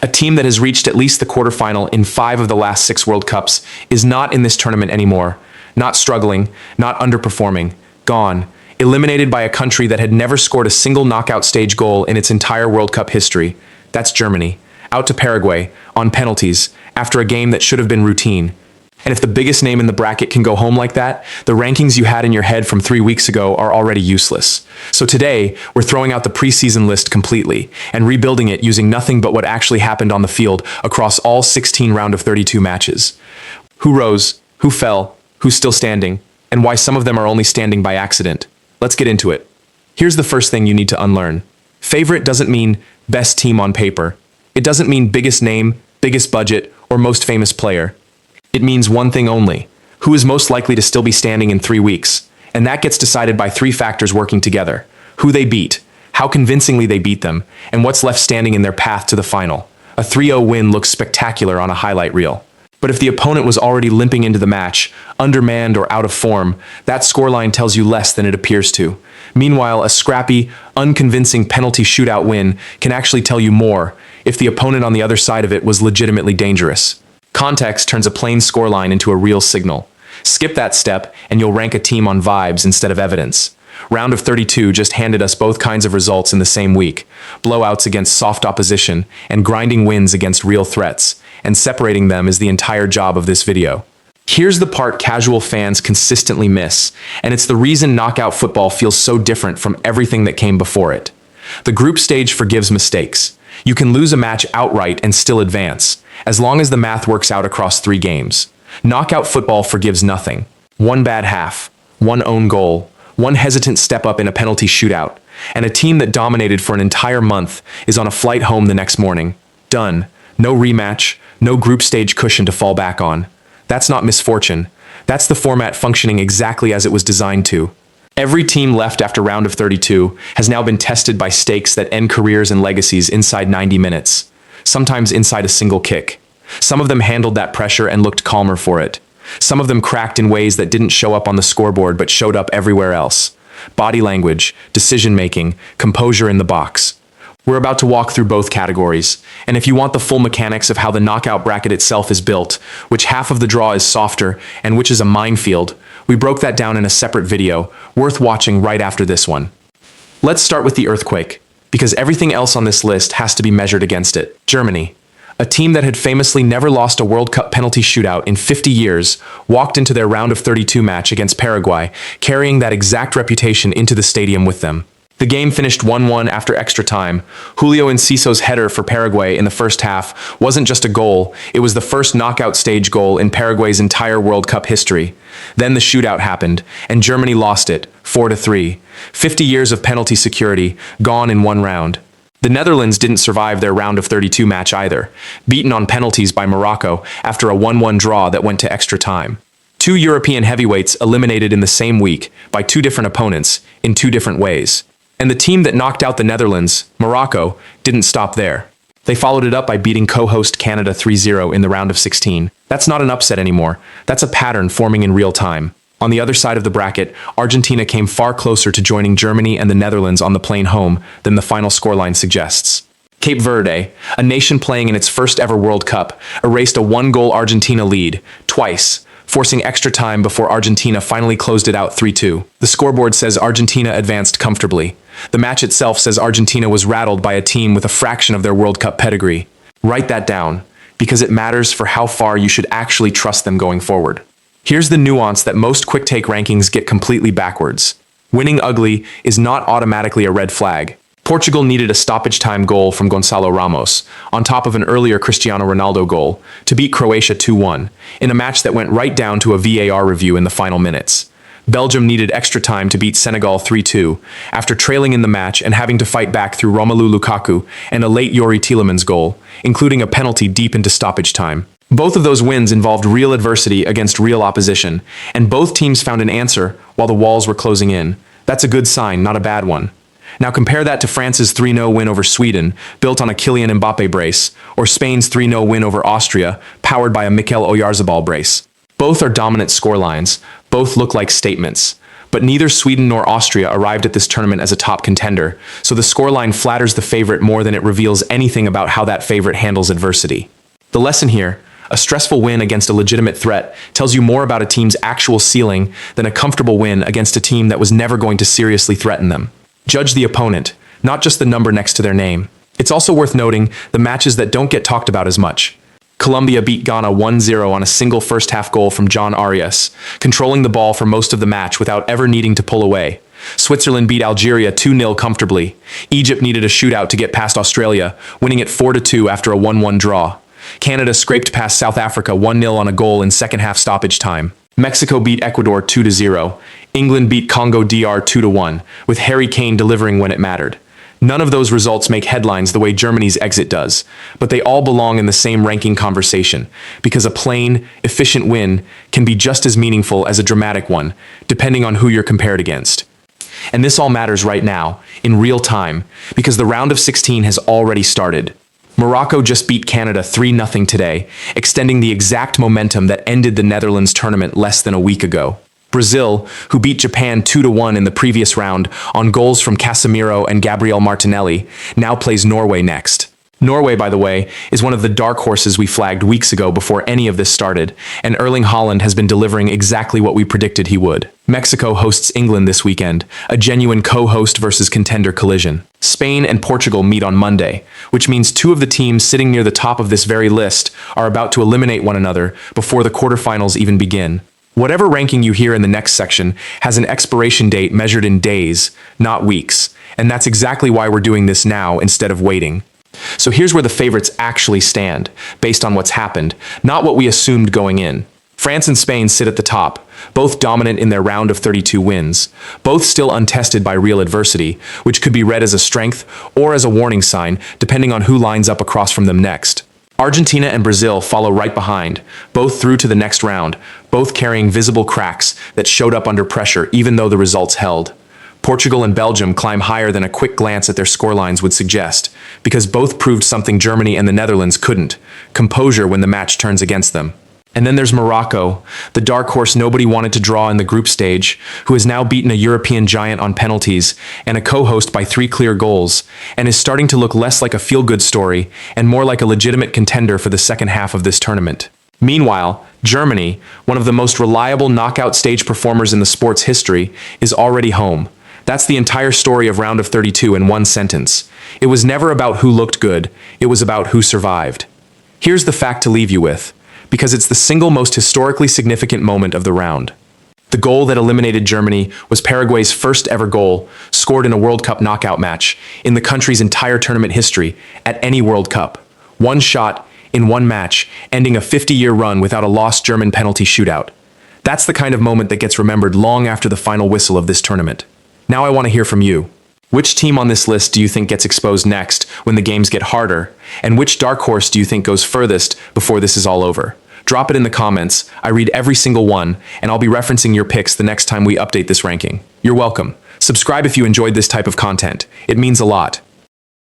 A team that has reached at least the quarterfinal in 5 of the last 6 World Cups is not in this tournament anymore. Not struggling, not underperforming, gone. Eliminated by a country that had never scored a single knockout stage goal in its entire World Cup history. That's Germany. Out to Paraguay, on penalties, after a game that should have been routine. And if the biggest name in the bracket can go home like that, the rankings you had in your head from 3 weeks ago are already useless. So today, we're throwing out the preseason list completely and rebuilding it using nothing but what actually happened on the field across all 16 round of 32 matches. Who rose, who fell, who's still standing, and why some of them are only standing by accident. Let's get into it. Here's the first thing you need to unlearn. Favorite doesn't mean best team on paper. It doesn't mean biggest name, biggest budget, or most famous player. It means one thing only: who is most likely to still be standing in 3 weeks. And that gets decided by 3 factors working together: who they beat, how convincingly they beat them, and what's left standing in their path to the final. A 3-0 win looks spectacular on a highlight reel. But if the opponent was already limping into the match, undermanned or out of form, that scoreline tells you less than it appears to. Meanwhile, a scrappy, unconvincing penalty shootout win can actually tell you more if the opponent on the other side of it was legitimately dangerous. Context turns a plain scoreline into a real signal. Skip that step, and you'll rank a team on vibes instead of evidence. Round of 32 just handed us both kinds of results in the same week: blowouts against soft opposition and grinding wins against real threats, and separating them is the entire job of this video. Here's the part casual fans consistently miss, and it's the reason knockout football feels so different from everything that came before it. The group stage forgives mistakes. You can lose a match outright and still advance, as long as the math works out across 3 games. Knockout football forgives nothing. One bad half, one own goal, one hesitant step up in a penalty shootout, and a team that dominated for an entire month is on a flight home the next morning. Done. No rematch, no group stage cushion to fall back on. That's not misfortune. That's the format functioning exactly as it was designed to. Every team left after round of 32 has now been tested by stakes that end careers and legacies inside 90 minutes, sometimes inside a single kick. Some of them handled that pressure and looked calmer for it. Some of them cracked in ways that didn't show up on the scoreboard but showed up everywhere else. Body language, decision-making, composure in the box. We're about to walk through both categories, and if you want the full mechanics of how the knockout bracket itself is built, which half of the draw is softer, and which is a minefield, we broke that down in a separate video, worth watching right after this one. Let's start with the earthquake, because everything else on this list has to be measured against it. Germany, a team that had famously never lost a World Cup penalty shootout in 50 years, walked into their round of 32 match against Paraguay, carrying that exact reputation into the stadium with them. The game finished 1-1 after extra time. Julio Enciso's header for Paraguay in the first half wasn't just a goal, it was the first knockout stage goal in Paraguay's entire World Cup history. Then the shootout happened, and Germany lost it, 4-3. 50 years of penalty security, gone in one round. The Netherlands didn't survive their round of 32 match either, beaten on penalties by Morocco after a 1-1 draw that went to extra time. 2 European heavyweights eliminated in the same week by 2 different opponents in 2 different ways. And the team that knocked out the Netherlands, Morocco, didn't stop there. They followed it up by beating co-host Canada 3-0 in the round of 16. That's not an upset anymore. That's a pattern forming in real time. On the other side of the bracket, Argentina came far closer to joining Germany and the Netherlands on the plane home than the final scoreline suggests. Cape Verde, a nation playing in its first ever World Cup, erased a 1-goal Argentina lead, twice, forcing extra time before Argentina finally closed it out 3-2. The scoreboard says Argentina advanced comfortably. The match itself says Argentina was rattled by a team with a fraction of their World Cup pedigree. Write that down, because it matters for how far you should actually trust them going forward. Here's the nuance that most quick-take rankings get completely backwards. Winning ugly is not automatically a red flag. Portugal needed a stoppage-time goal from Gonçalo Ramos, on top of an earlier Cristiano Ronaldo goal, to beat Croatia 2-1, in a match that went right down to a VAR review in the final minutes. Belgium needed extra time to beat Senegal 3-2, after trailing in the match and having to fight back through Romelu Lukaku and a late Yuri Tielemans goal, including a penalty deep into stoppage time. Both of those wins involved real adversity against real opposition, and both teams found an answer while the walls were closing in. That's a good sign, not a bad one. Now compare that to France's 3-0 win over Sweden, built on a Kylian Mbappe brace, or Spain's 3-0 win over Austria, powered by a Mikel Oyarzabal brace. Both are dominant scorelines, both look like statements, But neither Sweden nor Austria arrived at this tournament as a top contender, so the scoreline flatters the favorite more than it reveals anything about how that favorite handles adversity. The lesson here: a stressful win against a legitimate threat tells you more about a team's actual ceiling than a comfortable win against a team that was never going to seriously threaten them. Judge the opponent, not just the number next to their name. It's also worth noting the matches that don't get talked about as much. Colombia beat Ghana 1-0 on a single first-half goal from John Arias, controlling the ball for most of the match without ever needing to pull away. Switzerland beat Algeria 2-0 comfortably. Egypt needed a shootout to get past Australia, winning it 4-2 after a 1-1 draw. Canada scraped past South Africa 1-0 on a goal in second-half stoppage time. Mexico beat Ecuador 2-0. England beat Congo DR 2-1, with Harry Kane delivering when it mattered. None of those results make headlines the way Germany's exit does, but they all belong in the same ranking conversation, because a plain, efficient win can be just as meaningful as a dramatic one, depending on who you're compared against. And this all matters right now, in real time, because the round of 16 has already started. Morocco just beat Canada 3-0 today, extending the exact momentum that ended the Netherlands tournament less than a week ago. Brazil, who beat Japan 2-1 in the previous round on goals from Casemiro and Gabriel Martinelli, now plays Norway next. Norway, by the way, is one of the dark horses we flagged weeks ago before any of this started, and Erling Haaland has been delivering exactly what we predicted he would. Mexico hosts England this weekend, a genuine co-host versus contender collision. Spain and Portugal meet on Monday, which means two of the teams sitting near the top of this very list are about to eliminate one another before the quarterfinals even begin. Whatever ranking you hear in the next section has an expiration date measured in days, not weeks, and that's exactly why we're doing this now instead of waiting. So here's where the favorites actually stand, based on what's happened, not what we assumed going in. France and Spain sit at the top, both dominant in their round of 32 wins, both still untested by real adversity, which could be read as a strength or as a warning sign, depending on who lines up across from them next. Argentina and Brazil follow right behind, both through to the next round, both carrying visible cracks that showed up under pressure even though the results held. Portugal and Belgium climb higher than a quick glance at their scorelines would suggest, because both proved something Germany and the Netherlands couldn't: composure when the match turns against them. And then there's Morocco, the dark horse nobody wanted to draw in the group stage, who has now beaten a European giant on penalties and a co-host by 3 clear goals, and is starting to look less like a feel-good story and more like a legitimate contender for the second half of this tournament. Meanwhile, Germany, one of the most reliable knockout stage performers in the sport's history, is already home. That's the entire story of round of 32 in one sentence. It was never about who looked good, it was about who survived. Here's the fact to leave you with, because it's the single most historically significant moment of the round. The goal that eliminated Germany was Paraguay's first ever goal, scored in a World Cup knockout match, in the country's entire tournament history, at any World Cup. One shot, in one match, ending a 50-year run without a lost German penalty shootout. That's the kind of moment that gets remembered long after the final whistle of this tournament. Now I want to hear from you. Which team on this list do you think gets exposed next when the games get harder? And which dark horse do you think goes furthest before this is all over? Drop it in the comments. I read every single one, and I'll be referencing your picks the next time we update this ranking. You're welcome. Subscribe if you enjoyed this type of content. It means a lot.